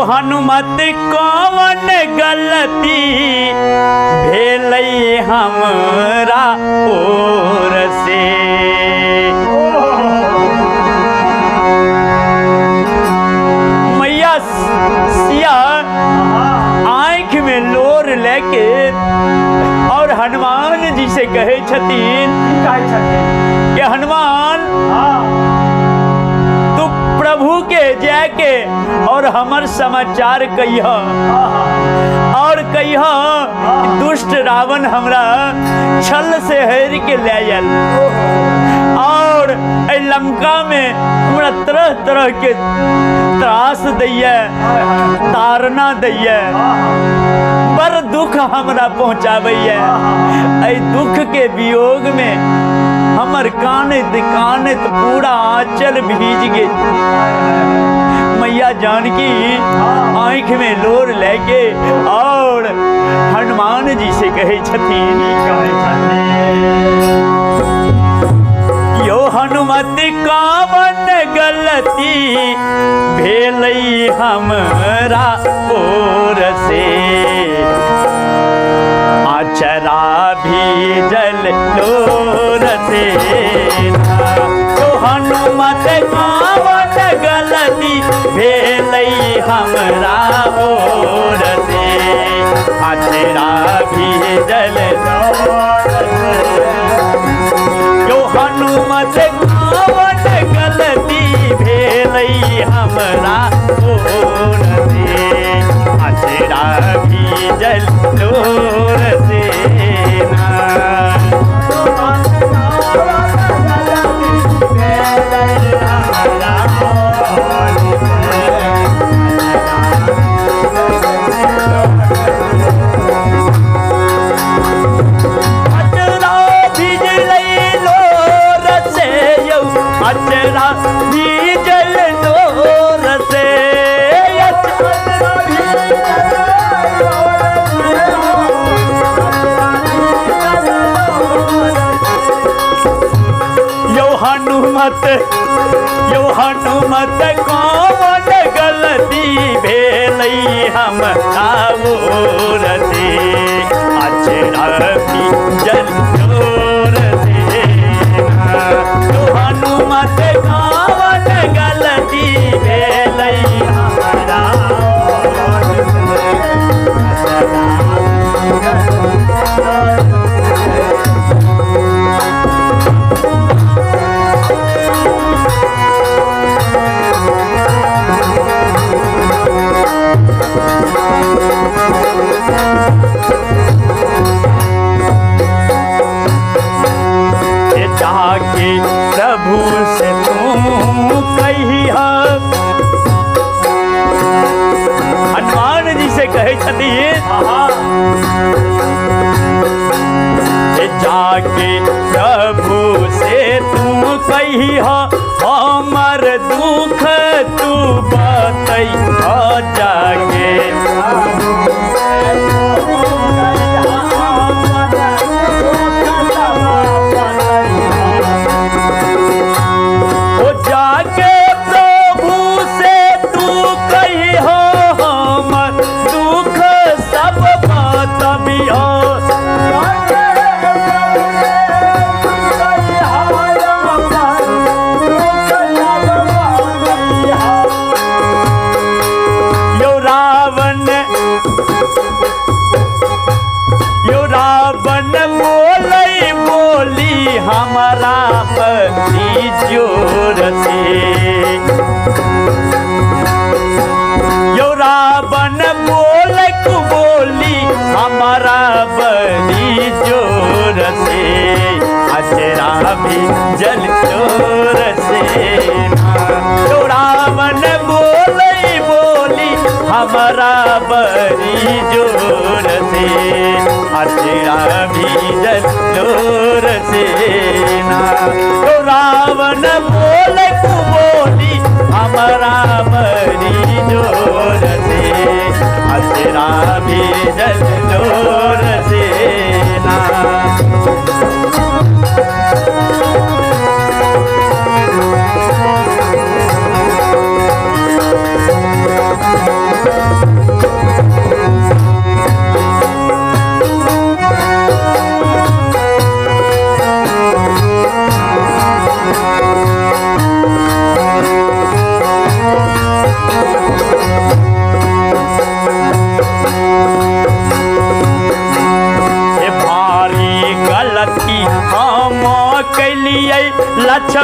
हनुमत कौन गलती भेलई हमरा ओर से। मैया सिया आंख में लोर लेके और हनुमान जी से कहे छतीन कि हनुमान तू प्रभु के जाके और हमर समाचार कहिया और कहिया दुष्ट रावण हमरा छल से हर के ले आयल और लंका में हमरा तरह तरह के त्रास दैया तारना दैया बड़ दुख हमरा पहुँचाबैया। ऐ दुख के वियोग में हमर कानत कानत पूरा आंचल भीज गे। मैया जानकी आंख में लोर लेके और हनुमान जी से कहे छतीन यो हनुमत कौन गलती भेलई हमरा ओर से। आचरा भीजल लोर से तो हनुमत कौन गलती भेलई हमरा ओर से। आचरा भीजल लोर से यो हनुमत कौन गलती भेलई हमरा ओर से। आचरा भीजल लोर से यो हनुमत कौन गलती भेलई हमरा ओर से। आचरा भीजल लोर से यो हनुमत कौन गलती भेलई हमरा ओर जाके प्रभु से तुम कहिया। हनुमान जी से कहे छतीन जाके प्रभु से तुम कहिया हमर दुख तू बतैया। जाके हमारा पति जोर से यो रावण बोल को बोली हमारा बड़ी जोर से। आचरा भीजल लोर से यो रावण बोली हमारा बड़ी जोर से। आचरा भीजल लोर से तो रावण बोल को बोली हमारा बड़ी जोर से। आचरा भीजल लोर से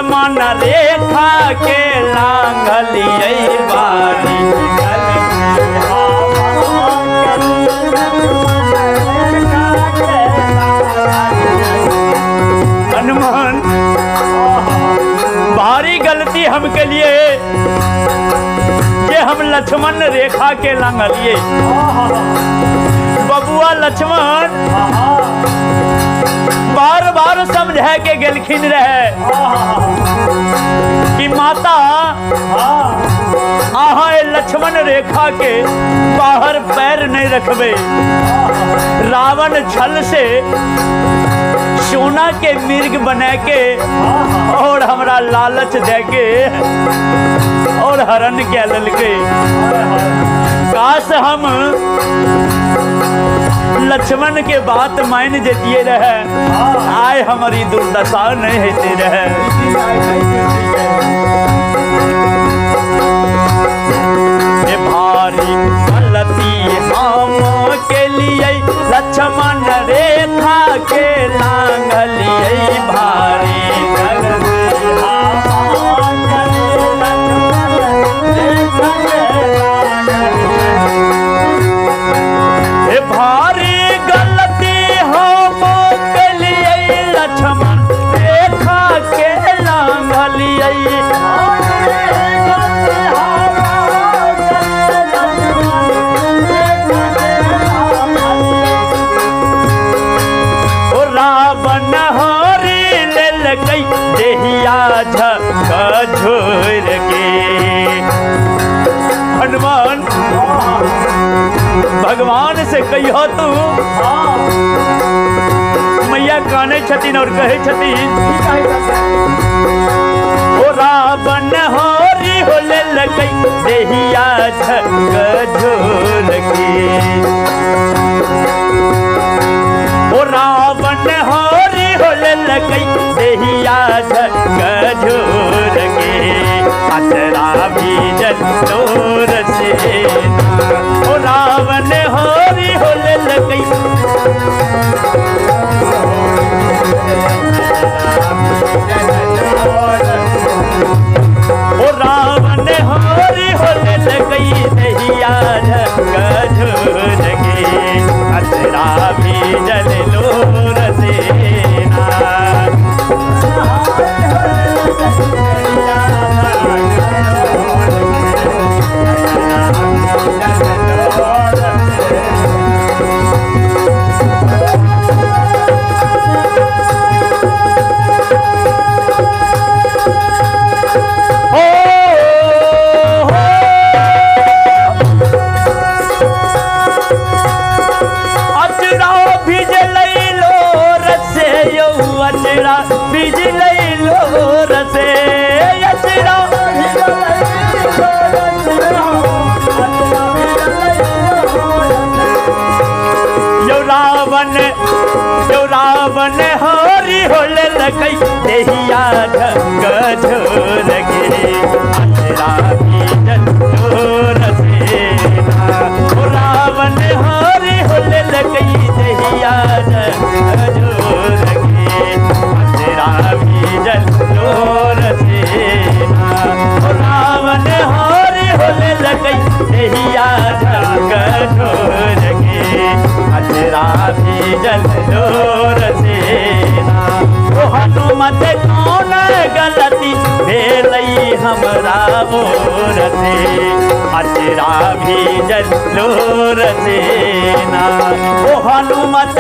लक्ष्मण रेखा के लांघलिए बारी। हनुमान भारी गलती हमके लिए कि हम लक्ष्मण रेखा के लांघलिए। बबुआ लक्ष्मण बार बार समझा के गेलखिन रहे कि माता आहा लक्ष्मण रेखा के बाहर पैर नहीं रखबे। रावण छल से सोना के मिर्ग बना के और हमरा लालच दे के और हरण के ललके। काश हम लक्ष्मण के बात मान जेतिए रहे, आए हमारी दुर्दशा नहीं होती रहे। भारी गलती हम के लिए लक्ष्मण रेखा के लांघलिए भारी झोर के। हनुमान भगवान से कहियो तू मैया काने छतीन और कहे छतीन ओ रावण होरी होले लगई देहिया झक झोर के। ओ रावण होरी होले लगई देहिया झक झोर के। अतरा भीजन तोर से ओ रावण होरी होले लगई ओ रावण होरी होले लगई देहिया झक झोर के। अतरा भीजन लोर से रावण होरी होले लगई देहिया झक झोर के। अतरा भीजन तोर से ओ रावण होरी होले लगई देहिया झक झोर के। अतरा भीजन तोर से ओ रावण होरी होले लगई देहिया झक झोर के। अतरा भीजन तोर से ओ हनुमत कौन गलती भेलई हमरा मोर से। अतरा भीजन लोर से ओ हनुमत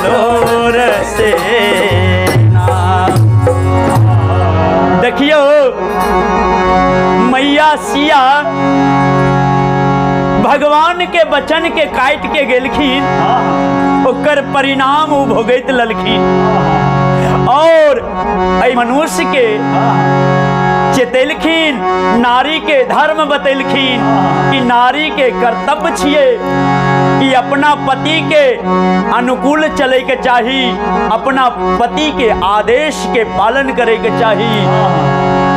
लोर से। देखियो मैया सिया भगवान के वचन के काट के गेलखिन, ओकर परिणाम उ भोगैत ललखिन और मनुष्य के चेतेलखिन, नारी के धर्म बतेलखिन कि नारी के कर्तव्य छिए कि अपना पति के अनुकूल चले के चाही, अपना पति के आदेश के पालन करे के चाही।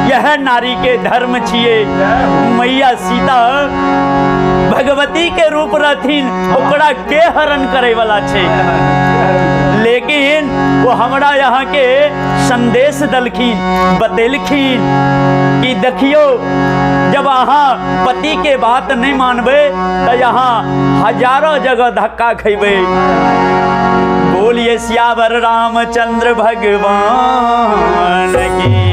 यह नारी के धर्म छिए। मैया सीता भगवती के रूप रहथिन ओकरा के हरण करे वाला छे। लेकिन वो हमरा यहाँ के संदेश दलखिन, बतेलखिन कि देखियो जब अहाँ पति के बात नहीं मानबे तो यहाँ हजारों जगह धक्का खेबे। बोलिए सियावर रामचंद्र भगवान की।